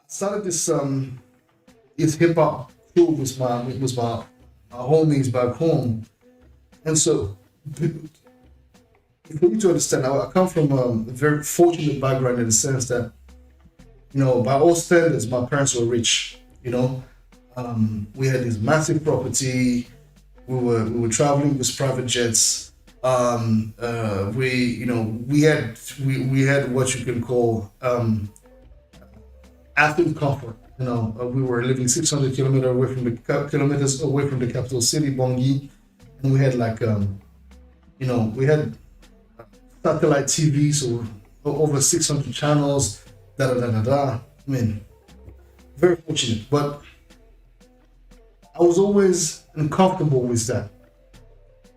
started this hip hop crew with my homies back home, and so for you to understand, I come from a very fortunate background in the sense that, by all standards, my parents were rich. We had this massive property. We were traveling with private jets. We had what you can call athlete comfort. We were living 600 kilometers away from the capital city, Bangui, and we had we had satellite TV, so over 600 channels. Da da da da da. I mean, very fortunate, but I was always uncomfortable with that,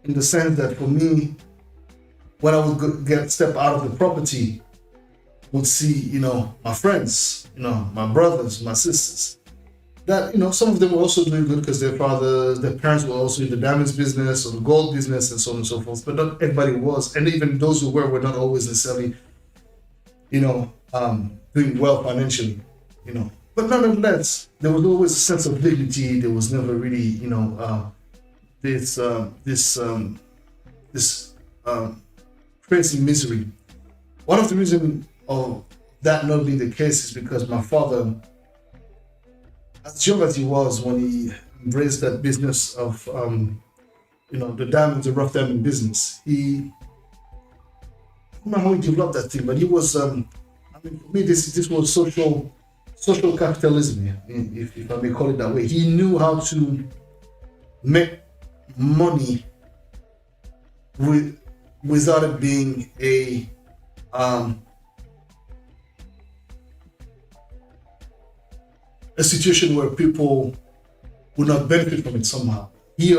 in the sense that for me, when I would step out of the property, would see, my friends, my brothers, my sisters, that, some of them were also doing good because their parents were also in the diamonds business or the gold business and so on and so forth, but not everybody was. And even those who were not always necessarily, doing well financially, But nonetheless, there was always a sense of dignity. There was never really, this crazy misery. One of the reasons of that not being the case is because my father, as young as he was when he embraced that business of, the rough diamond business, I don't know how he developed that thing, but he was, for me, this was social capitalism, if I may call it that way. He knew how to make money without it being a situation where people would not benefit from it somehow. He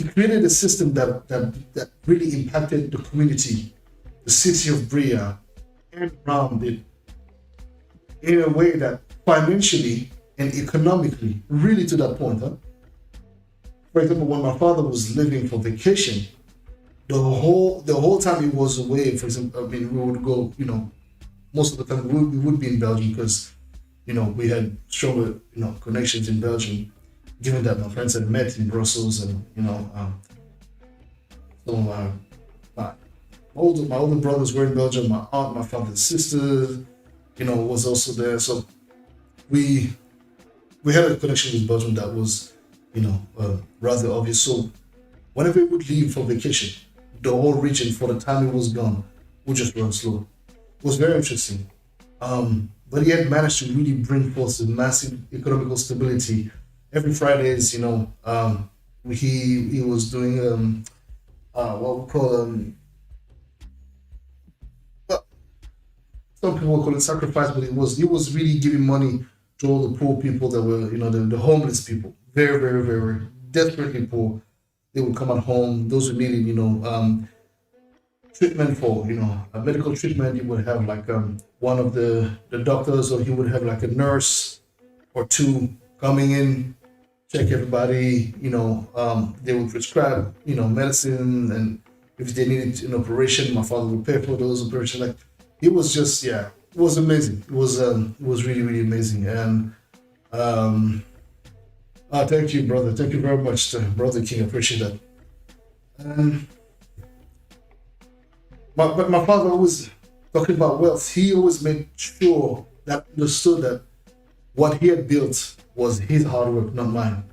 created a system that really impacted the community, the city of Bria, and around it, in a way that financially and economically, really to that point. For example, when my father was living for vacation, the whole time he was away, for example, we would go, most of the time we would be in Belgium because, we had stronger, connections in Belgium, given that my friends had met in Brussels and, so my older brothers were in Belgium, my aunt, my father's sister, was also there. So we had a connection with Belgium that was, rather obvious. So whenever we would leave for vacation, the whole region, for the time it was gone, would just run slow. It was very interesting. But he had managed to really bring forth a massive economical stability. Every Fridays, he was doing what we call some people call it sacrifice, but he was really giving money to all the poor people that were, the homeless people, very, very, very desperately poor. They would come at home. Those who needed, treatment for, a medical treatment, he would have one of the doctors, or he would have a nurse or two coming in, check everybody. They would prescribe, medicine, and if they needed an operation, my father would pay for those operations. It was just, it was amazing. It was really, really amazing. And thank you, brother. Thank you very much, Brother King. I appreciate that. But my father always talking about wealth. He always made sure that understood that what he had built was his hard work, not mine,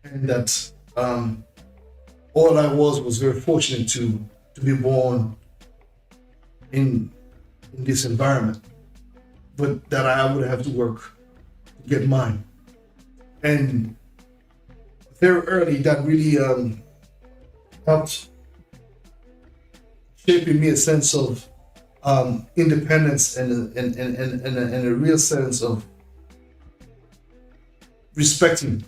and that all I was very fortunate to be born in this environment, but that I would have to work to get mine. And very early, that really helped shaping me a sense of independence and a real sense of respecting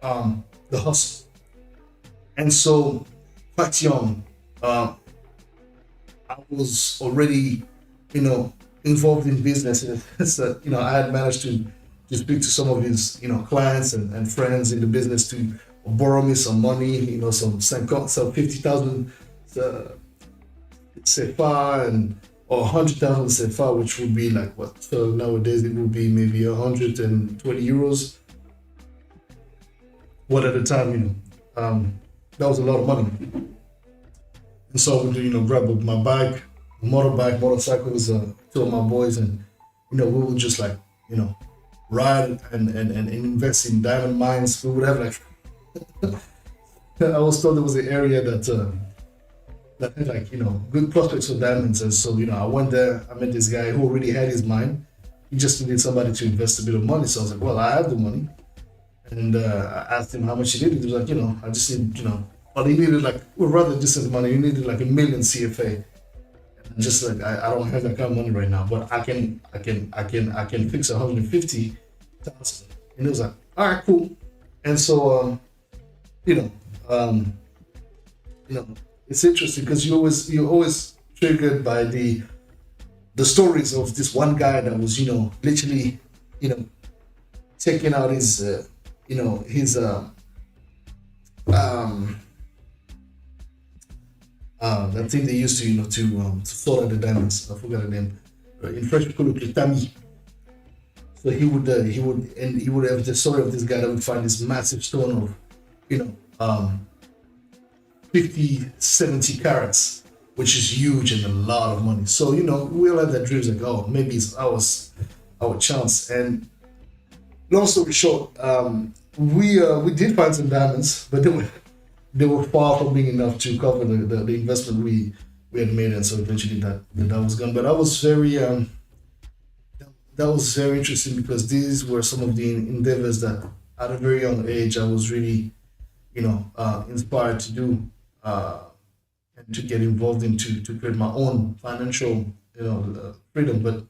the hustle. And so, quite young, I was already, involved in business. So, I had managed to speak to some of his, clients and friends in the business to borrow me some money, some 50,000 CFA and or 100,000 CFA, which would be like what? So nowadays it would be maybe 120 euros. What at the time, that was a lot of money. And so I would, grab my bike, motorcycles, two of my boys, and we would just like, ride and invest in diamond mines. We would have like, I was told there was an area that had like, good prospects for diamonds. And so, I went there, I met this guy who already had his mine. He just needed somebody to invest a bit of money. So I was like, well, I have the money. And I asked him how much he needed. He was like, I just need, but he needed like, rather distant money. He needed like 1 million CFA. And just like, I don't have that kind of money right now, but I can fix 150,000. And he was like, all right, cool. And so, it's interesting because you're always triggered by the stories of this one guy that was, literally, taking out his, that thing they used to, to sort out the diamonds. I forgot the name. In French, we call it tamis. So he would have the story of this guy that would find this massive stone of, 50, 70 carats, which is huge and a lot of money. So, we all had that dreams like, oh, maybe it's our chance. And long story short, we did find some diamonds, but they were far from being enough to cover the investment we had made, and so eventually that was gone. But that was very interesting because these were some of the endeavors that at a very young age I was really inspired to do and to get involved in to create my own financial freedom. But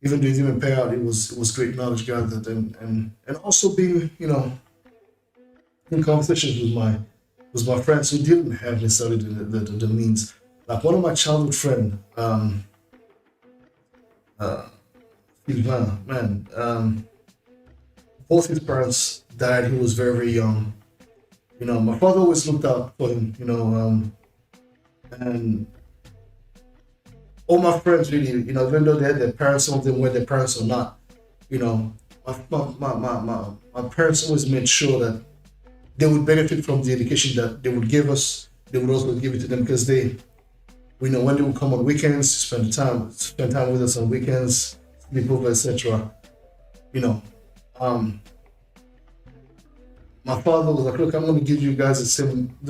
even though it didn't pay out, it was great knowledge gathered and also being in conversations with my friends who didn't have necessarily the means. Like one of my childhood friend, Sylvain, man, both his parents died. He was very, very young. My father always looked out for him, and all my friends really, even though they had their parents, some of them were their parents or not, my parents always made sure that they would benefit from the education that they would give us. They would also give it to them because they, when they would come on weekends, spend time with us on weekends, sleep over, etc. My father was like, look, I'm going to give you guys the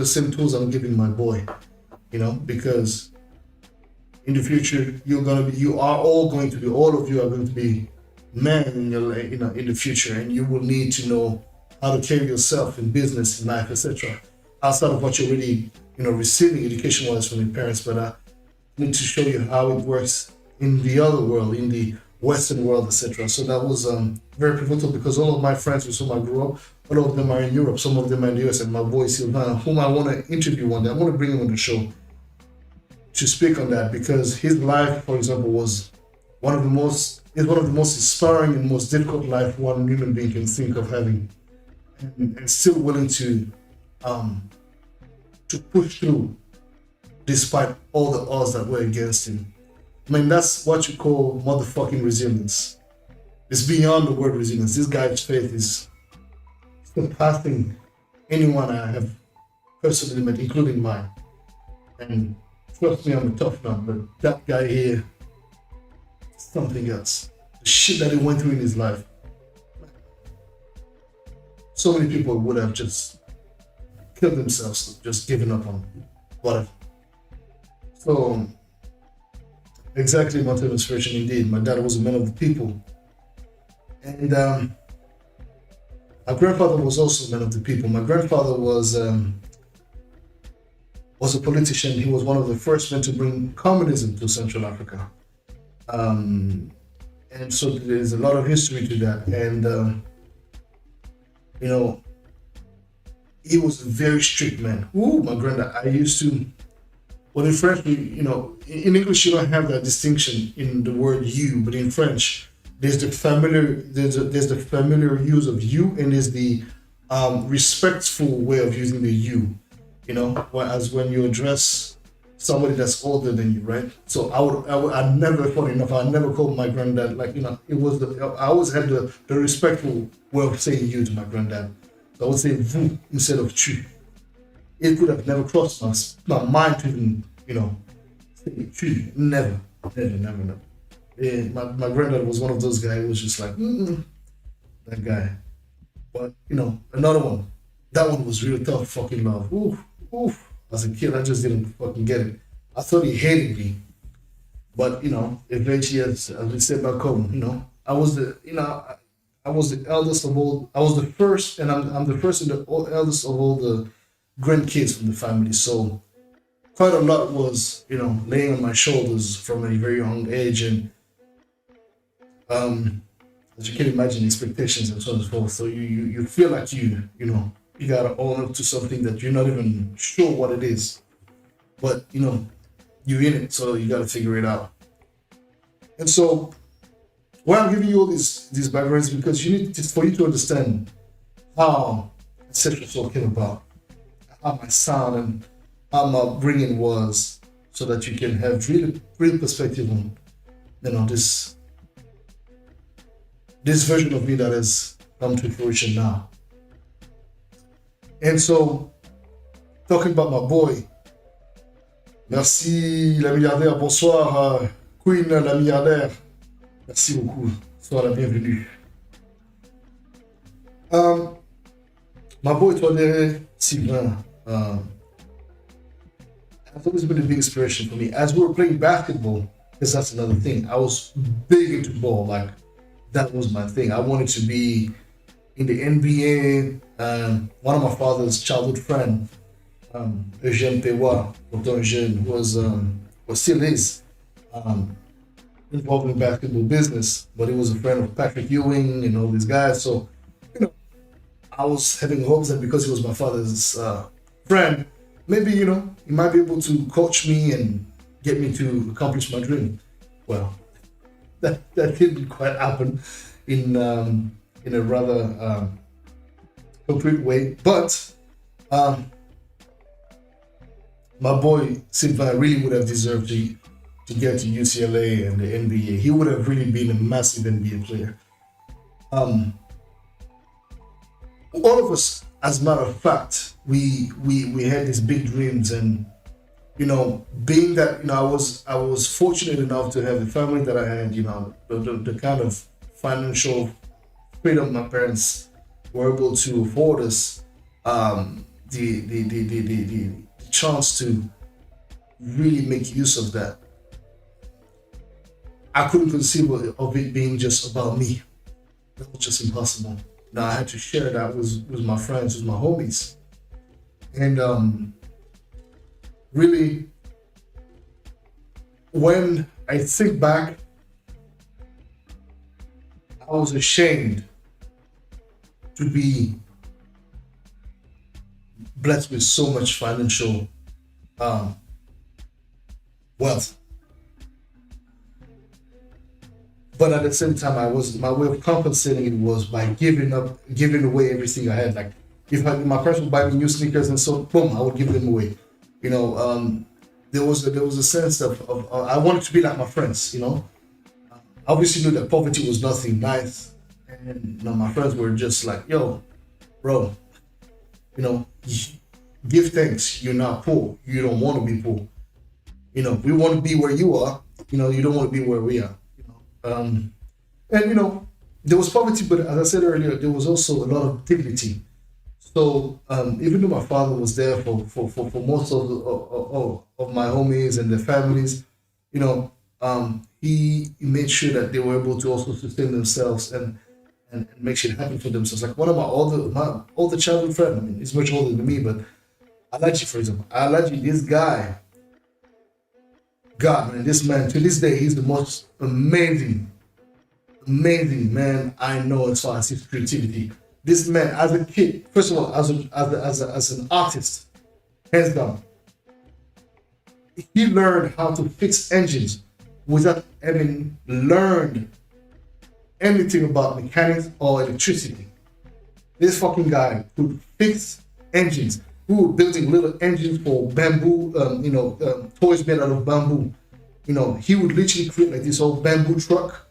same tools I'm giving my boy, because in the future all of you are going to be men in the future, and you will need to know how to carry yourself in business, in life, etc. Outside of what you're already, receiving education-wise from your parents, but I need to show you how it works in the other world, in the Western world, etc. So that was very pivotal because all of my friends with whom I grew up, a lot of them are in Europe, some of them are in the US, and my boy Sylvain, whom I want to interview one day, I want to bring him on the show to speak on that because his life, for example, was one of the most inspiring and most difficult life one human being can think of having, and still willing to push through despite all the odds that were against him. I mean, that's what you call motherfucking resilience. It's beyond the word resilience. This guy's faith is surpassing anyone I have personally met, including mine. And trust me, I'm a tough nut, but that guy here, something else. The shit that he went through in his life. So many people would have just killed themselves, just given up on whatever. So, exactly, mountain inspiration indeed. My dad was a man of the people. And my grandfather was also a man of the people. My grandfather was a politician. He was one of the first men to bring communism to Central Africa. And so there's a lot of history to that. And, he was a very strict man. Ooh, my granddad, I used to, well, in French, in English, you don't have that distinction in the word you, but in French, there's the familiar use of you, and there's the respectful way of using the you. Whereas when you address somebody that's older than you, right? So I never, funny enough, I never called my granddad, like, it was I always had the respectful way of saying you to my granddad. So I would say vous instead of tu. It could have never crossed my mind to even, say tu. Never. Yeah, my granddad was one of those guys who was just like, that guy. But, another one. That one was real tough, fucking love. Oof. As a kid, I just didn't fucking get it. I thought he hated me. But, eventually, as we said back home, I was I was the eldest of all, I was the first, and I'm the first and the eldest of all the grandkids from the family. So quite a lot was, laying on my shoulders from a very young age. And as you can imagine, expectations and so on and so forth. So you feel like you gotta own up to something that you're not even sure what it is. But, you're in it, so you gotta figure it out. And so, why I'm giving you all these backgrounds, because for you to understand how Ancestral Soul came about, how my sound and how my upbringing was, so that you can have real perspective on, this version of me that has come to fruition now. And so, talking about my boy, merci la milliardaire, bonsoir Queen la milliardaire, merci beaucoup, sois la bienvenue. My boy Twadere Sylvain has always been a big inspiration for me. As we were playing basketball, because that's another thing, I was big into ball, like that was my thing. I wanted to be in the NBA. One of my father's childhood friend, Eugène Pewa, Dr. Eugène, was still is involved in basketball business, but he was a friend of Patrick Ewing and all these guys. So, I was having hopes that because he was my father's friend, maybe, he might be able to coach me and get me to accomplish my dream. Well, that didn't quite happen in a rather concrete way, but my boy Sylvain really would have deserved to get to UCLA and the NBA. He would have really been a massive NBA player. All of us, as a matter of fact, we had these big dreams, and being that I was fortunate enough to have the family that I had, the kind of financial freedom my parents were able to afford us, the chance to really make use of that. I couldn't conceive of it being just about me. That was just impossible. Now I had to share that with my friends, with my homies. And really, when I think back, I was ashamed to be blessed with so much financial wealth. But at the same time, my way of compensating it was by giving away everything I had. Like if my parents would buy me new sneakers and so boom, I would give them away. There was a sense of I wanted to be like my friends. I obviously knew that poverty was nothing nice, and my friends were just like, yo, bro, give thanks. You're not poor. You don't want to be poor. We want to be where you are. You don't want to be where we are. And there was poverty, but as I said earlier, there was also a lot of dignity. So even though my father was there for most of my homies and their families, he made sure that they were able to also sustain themselves and make shit happen for themselves. Like one of my older childhood friend, he's much older than me, but Alaji, for example, this guy, God, man, this man, to this day, he's the most amazing man I know as far as his creativity. This man, as a kid, first of all, as an artist, hands down, he learned how to fix engines without having learned anything about mechanics or electricity. This fucking guy could fix engines. We were building little engines for bamboo, toys made out of bamboo. He would literally create like this old bamboo truck,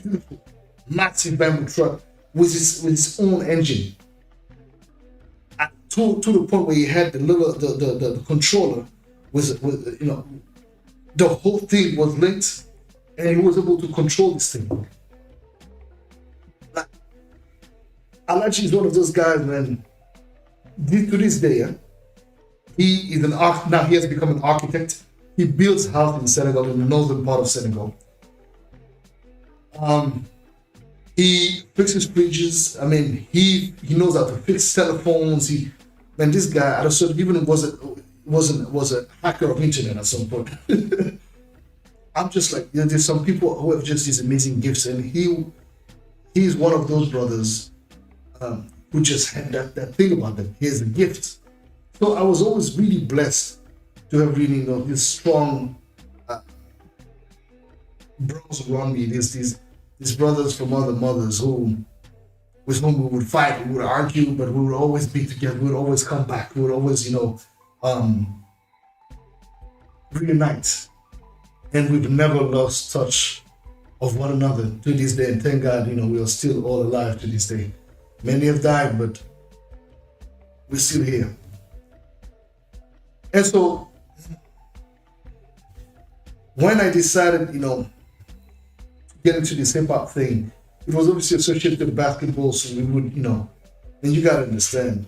beautiful, massive bamboo truck with his own engine. To the point where he had the controller the whole thing was linked, and he was able to control this thing. Like, Alaji is one of those guys, man. To this day, he is now he has become an architect. He builds houses in Senegal, in the northern part of Senegal. He fixes bridges. I mean, he knows how to fix telephones. This guy, I don't even was a hacker of internet at some point. I'm just like, there's some people who have just these amazing gifts, and he's one of those brothers who just had that thing about them. He has a gift. So I was always really blessed to have really this strong bros around me. These brothers from other mothers with whom we would fight, we would argue, but we would always be together. We would always come back. We would always, reunite. And we've never lost touch of one another to this day. And thank God, we are still all alive to this day. Many have died, but we're still here. And so when I decided, to get into this hip hop thing, it was obviously associated with basketball. So we would, and you got to understand,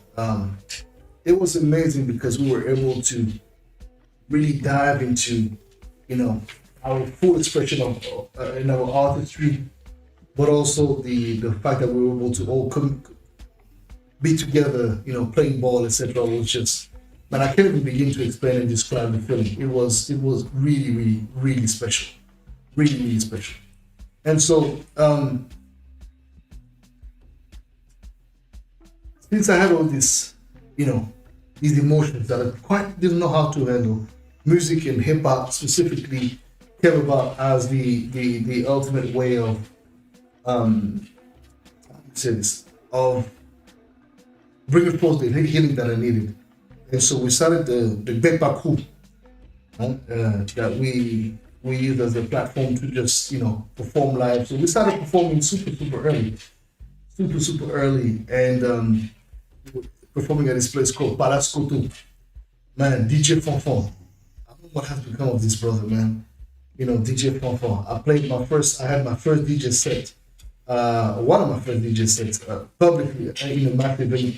it was amazing because we were able to really dive into, our full expression of in our artistry, but also the fact that we were able to all be together, playing ball, etc. was just, man, I can't even begin to explain and describe the feeling. It was really, really, really special, really, really special. And so, since I had all this, these emotions that I quite didn't know how to handle, music and hip hop specifically came about as the ultimate way of bringing forth the healing that I needed. And so we started the Bekba Crew that we used as a platform to just perform live. So we started performing super early, and performing at this place called Palace Koto. Man, DJ Fonfon. I don't know what has become of this brother, man. DJ Fonfon. I had my first DJ set. One of my first DJ sets publicly in a massive venue.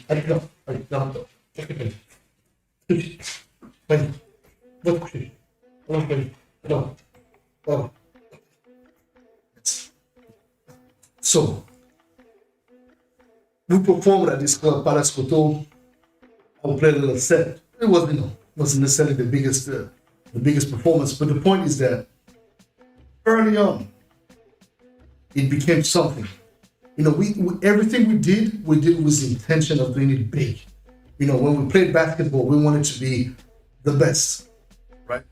So we performed at this club, Palace Koto. I played a little set. It wasn't necessarily the biggest performance, but the point is that early on, it became something. We everything we did with the intention of doing it big. When we played basketball, we wanted to be the best, right?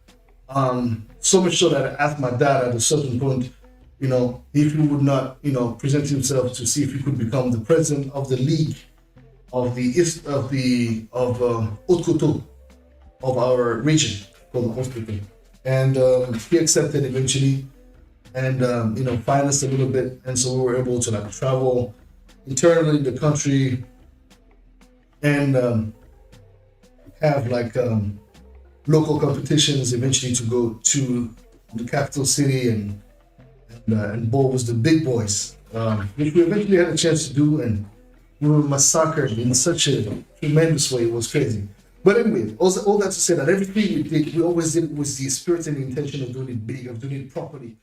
So much so that I asked my dad at a certain point, if he would not, present himself to see if he could become the president of the league of Haute-Koto, of our region called Haute-Koto. And he accepted eventually, and financed a little bit, and so we were able to travel internally in the country and have local competitions, eventually to go to the capital city and bowl with the big boys, which we eventually had a chance to do, and we were massacred in such a tremendous way. It was crazy. But anyway, all that to say that everything we did, we always did it with the spirit and the intention of doing it big, of doing it properly,